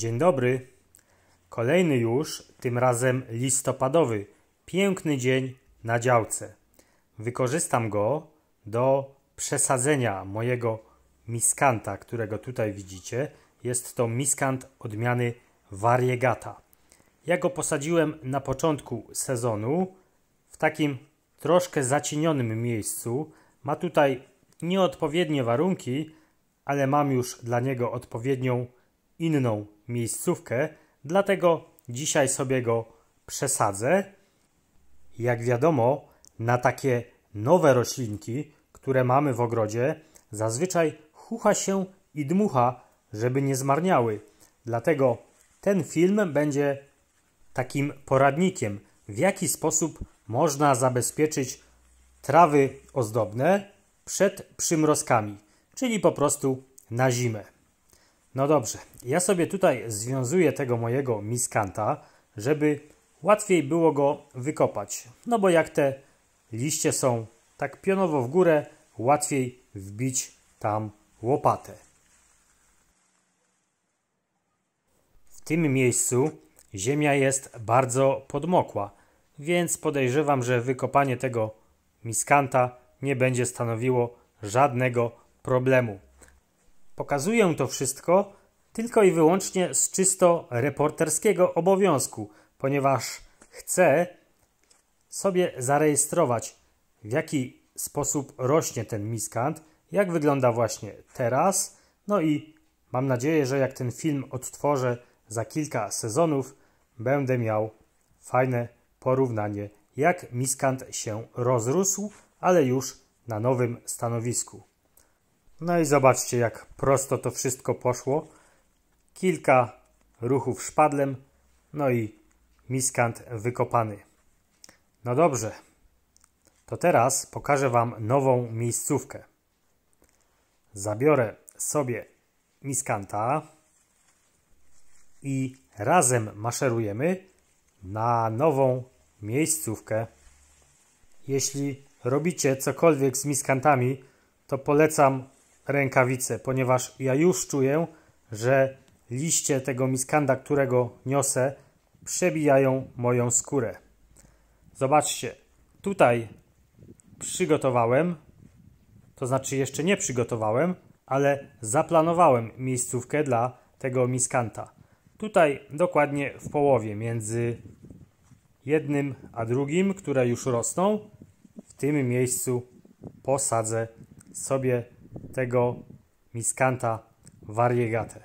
Dzień dobry. Kolejny już, tym razem listopadowy, piękny dzień na działce. Wykorzystam go do przesadzenia mojego miskanta, którego tutaj widzicie. Jest to miskant odmiany Variegata. Ja go posadziłem na początku sezonu w takim troszkę zacienionym miejscu. Ma tutaj nieodpowiednie warunki, ale mam już dla niego odpowiednią inną miejscówkę, dlatego dzisiaj sobie go przesadzę. Jak wiadomo, na takie nowe roślinki, które mamy w ogrodzie, zazwyczaj chucha się i dmucha, żeby nie zmarniały. Dlatego ten film będzie takim poradnikiem, w jaki sposób można zabezpieczyć trawy ozdobne przed przymrozkami, czyli po prostu na zimę. No dobrze, ja sobie tutaj związuję tego mojego miskanta, żeby łatwiej było go wykopać. No bo jak te liście są tak pionowo w górę, łatwiej wbić tam łopatę. W tym miejscu ziemia jest bardzo podmokła, więc podejrzewam, że wykopanie tego miskanta nie będzie stanowiło żadnego problemu. Pokazuję to wszystko tylko i wyłącznie z czysto reporterskiego obowiązku, ponieważ chcę sobie zarejestrować, w jaki sposób rośnie ten miskant, jak wygląda właśnie teraz. No i mam nadzieję, że jak ten film odtworzę za kilka sezonów, będę miał fajne porównanie, jak miskant się rozrósł, ale już na nowym stanowisku. No i zobaczcie, jak prosto to wszystko poszło. Kilka ruchów szpadlem, no i miskant wykopany. No dobrze, to teraz pokażę Wam nową miejscówkę. Zabiorę sobie miskanta i razem maszerujemy na nową miejscówkę. Jeśli robicie cokolwiek z miskantami, to polecam rękawice, ponieważ ja już czuję, że liście tego miskanta, którego niosę, przebijają moją skórę. Zobaczcie, tutaj przygotowałem, to znaczy jeszcze nie przygotowałem, ale zaplanowałem miejscówkę dla tego miskanta. Tutaj dokładnie w połowie, między jednym a drugim, które już rosną, w tym miejscu posadzę sobie tego miskanta Variegatę.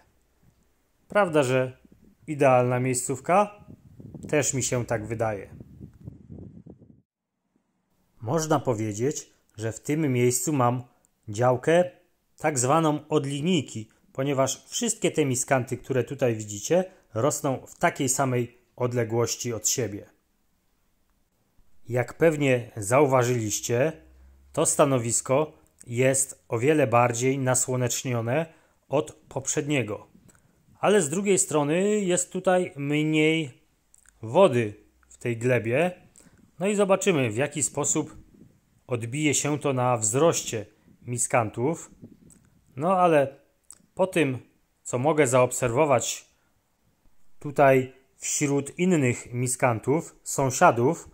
Prawda, że idealna miejscówka? Też mi się tak wydaje. Można powiedzieć, że w tym miejscu mam działkę tak zwaną od linijki, ponieważ wszystkie te miskanty, które tutaj widzicie, rosną w takiej samej odległości od siebie. Jak pewnie zauważyliście, to stanowisko jest o wiele bardziej nasłonecznione od poprzedniego. Ale z drugiej strony jest tutaj mniej wody w tej glebie. No i zobaczymy, w jaki sposób odbije się to na wzroście miskantów. No ale po tym, co mogę zaobserwować tutaj wśród innych miskantów, sąsiadów,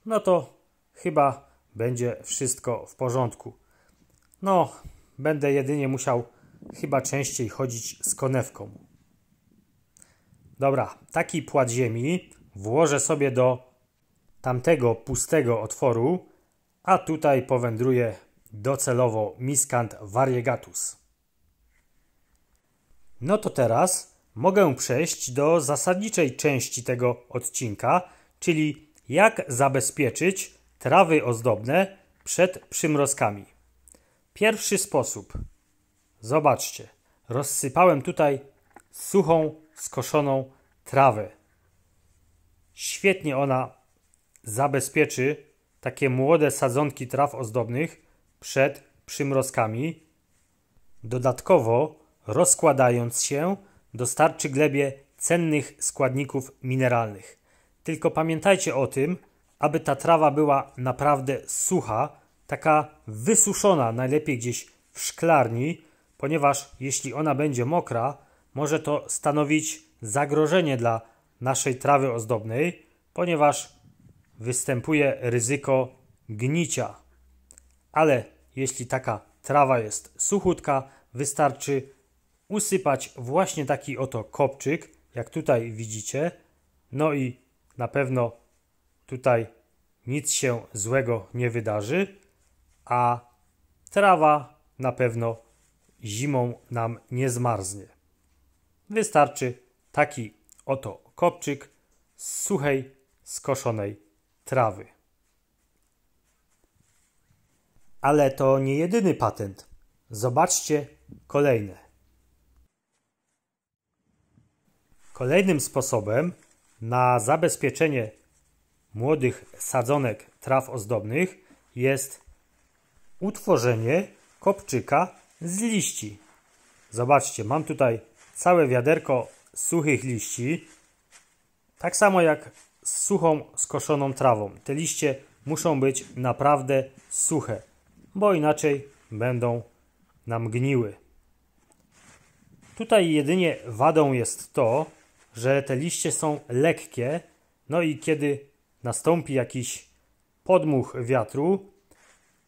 no to chyba będzie wszystko w porządku. No, będę jedynie musiał chyba częściej chodzić z konewką. Dobra, taki płat ziemi włożę sobie do tamtego pustego otworu, a tutaj powędruje docelowo miskant Variegatus. No to teraz mogę przejść do zasadniczej części tego odcinka, czyli jak zabezpieczyć trawy ozdobne przed przymrozkami. Pierwszy sposób. Zobaczcie, rozsypałem tutaj suchą, skoszoną trawę. Świetnie ona zabezpieczy takie młode sadzonki traw ozdobnych przed przymrozkami. Dodatkowo, rozkładając się, dostarczy glebie cennych składników mineralnych. Tylko pamiętajcie o tym, aby ta trawa była naprawdę sucha, taka wysuszona, najlepiej gdzieś w szklarni, ponieważ jeśli ona będzie mokra, może to stanowić zagrożenie dla naszej trawy ozdobnej, ponieważ występuje ryzyko gnicia. Ale jeśli taka trawa jest suchutka, wystarczy usypać właśnie taki oto kopczyk, jak tutaj widzicie. No i na pewno tutaj nic się złego nie wydarzy, a trawa na pewno zimą nam nie zmarznie. Wystarczy taki oto kopczyk z suchej, skoszonej trawy. Ale to nie jedyny patent. Zobaczcie kolejne. Kolejnym sposobem na zabezpieczenie młodych sadzonek traw ozdobnych jest utworzenie kopczyka z liści. Zobaczcie, mam tutaj całe wiaderko suchych liści, tak samo jak z suchą, skoszoną trawą. Te liście muszą być naprawdę suche, bo inaczej będą nam gniły. Tutaj jedynie wadą jest to, że te liście są lekkie, no i kiedy nastąpi jakiś podmuch wiatru,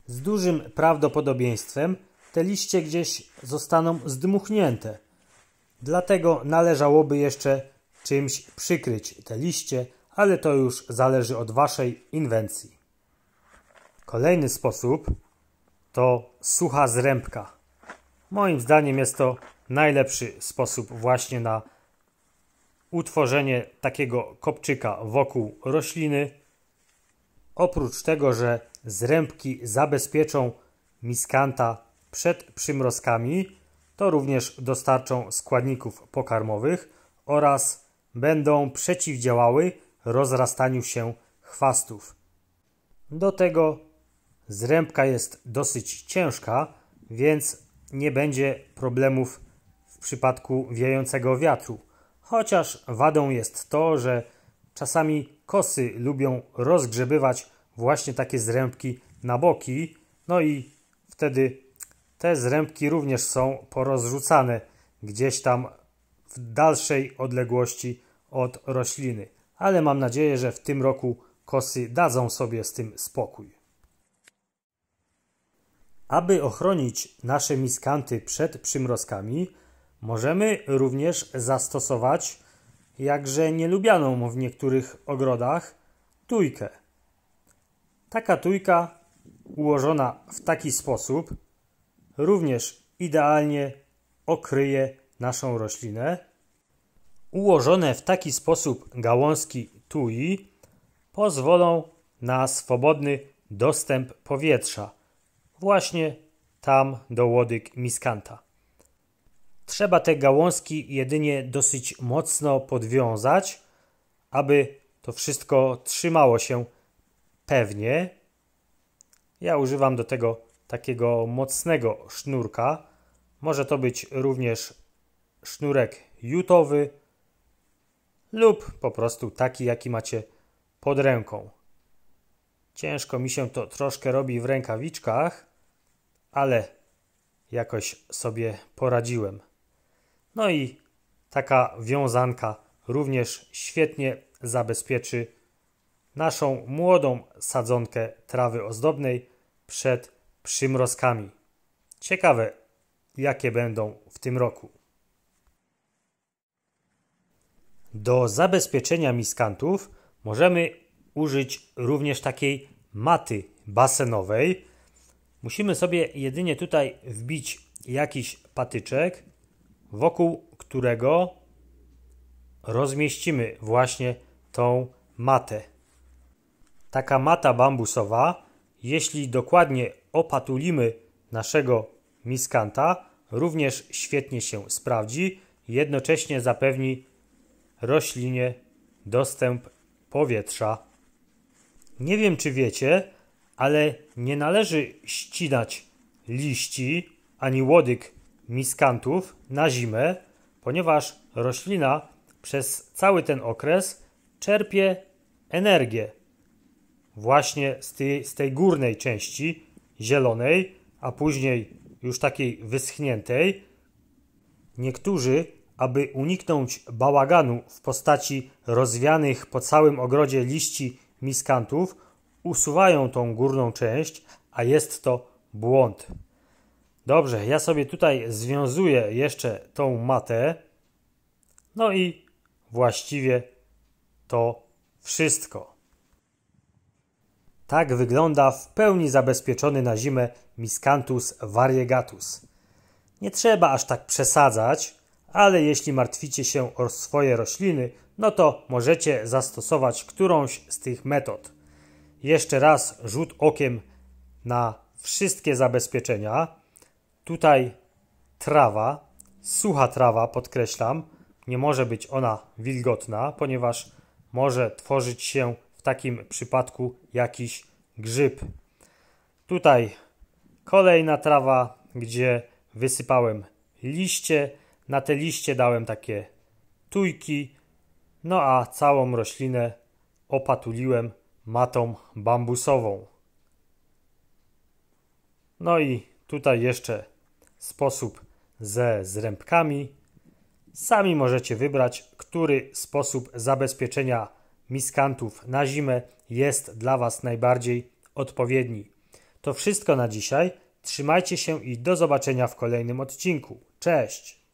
z dużym prawdopodobieństwem te liście gdzieś zostaną zdmuchnięte. Dlatego należałoby jeszcze czymś przykryć te liście, ale to już zależy od waszej inwencji. Kolejny sposób to sucha zrębka. Moim zdaniem jest to najlepszy sposób właśnie na utworzenie takiego kopczyka wokół rośliny. Oprócz tego, że zrębki zabezpieczą miskanta przed przymrozkami, to również dostarczą składników pokarmowych oraz będą przeciwdziałały rozrastaniu się chwastów. Do tego zrębka jest dosyć ciężka, więc nie będzie problemów w przypadku wiejącego wiatru. Chociaż wadą jest to, że czasami kosy lubią rozgrzebywać właśnie takie zrębki na boki, no i wtedy te zrębki również są porozrzucane gdzieś tam w dalszej odległości od rośliny. Ale mam nadzieję, że w tym roku kosy dadzą sobie z tym spokój. Aby ochronić nasze miskanty przed przymrozkami, możemy również zastosować jakże nielubianą w niektórych ogrodach tujkę. Taka tujka ułożona w taki sposób również idealnie okryje naszą roślinę. Ułożone w taki sposób gałązki tui pozwolą na swobodny dostęp powietrza właśnie tam do łodyg miskanta. Trzeba te gałązki jedynie dosyć mocno podwiązać, aby to wszystko trzymało się pewnie. Ja używam do tego takiego mocnego sznurka. Może to być również sznurek jutowy lub po prostu taki, jaki macie pod ręką. Ciężko mi się to troszkę robi w rękawiczkach, ale jakoś sobie poradziłem. No i taka wiązanka również świetnie zabezpieczy naszą młodą sadzonkę trawy ozdobnej przed przymrozkami. Ciekawe, jakie będą w tym roku. Do zabezpieczenia miskantów możemy użyć również takiej maty basenowej. Musimy sobie jedynie tutaj wbić jakiś patyczek, wokół którego rozmieścimy właśnie tą matę. Taka mata bambusowa, jeśli dokładnie opatulimy naszego miskanta, również świetnie się sprawdzi, jednocześnie zapewni roślinie dostęp powietrza. Nie wiem, czy wiecie, ale nie należy ścinać liści ani łodyg miskantów na zimę, ponieważ roślina przez cały ten okres czerpie energię właśnie z tej górnej części zielonej, a później już takiej wyschniętej. Niektórzy aby uniknąć bałaganu w postaci rozwianych po całym ogrodzie liści miskantów, usuwają tą górną część, a jest to błąd. Dobrze, ja sobie tutaj związuję jeszcze tą matę. No i właściwie to wszystko. Tak wygląda w pełni zabezpieczony na zimę Miscanthus variegatus. Nie trzeba aż tak przesadzać, ale jeśli martwicie się o swoje rośliny, no to możecie zastosować którąś z tych metod. Jeszcze raz rzut okiem na wszystkie zabezpieczenia. Tutaj trawa, sucha trawa, podkreślam, nie może być ona wilgotna, ponieważ może tworzyć się w takim przypadku jakiś grzyb. Tutaj kolejna trawa, gdzie wysypałem liście. Na te liście dałem takie tujki, no a całą roślinę opatuliłem matą bambusową. No i tutaj jeszcze sposób ze zrębkami. Sami możecie wybrać, który sposób zabezpieczenia miskantów na zimę jest dla Was najbardziej odpowiedni. To wszystko na dzisiaj. Trzymajcie się i do zobaczenia w kolejnym odcinku. Cześć!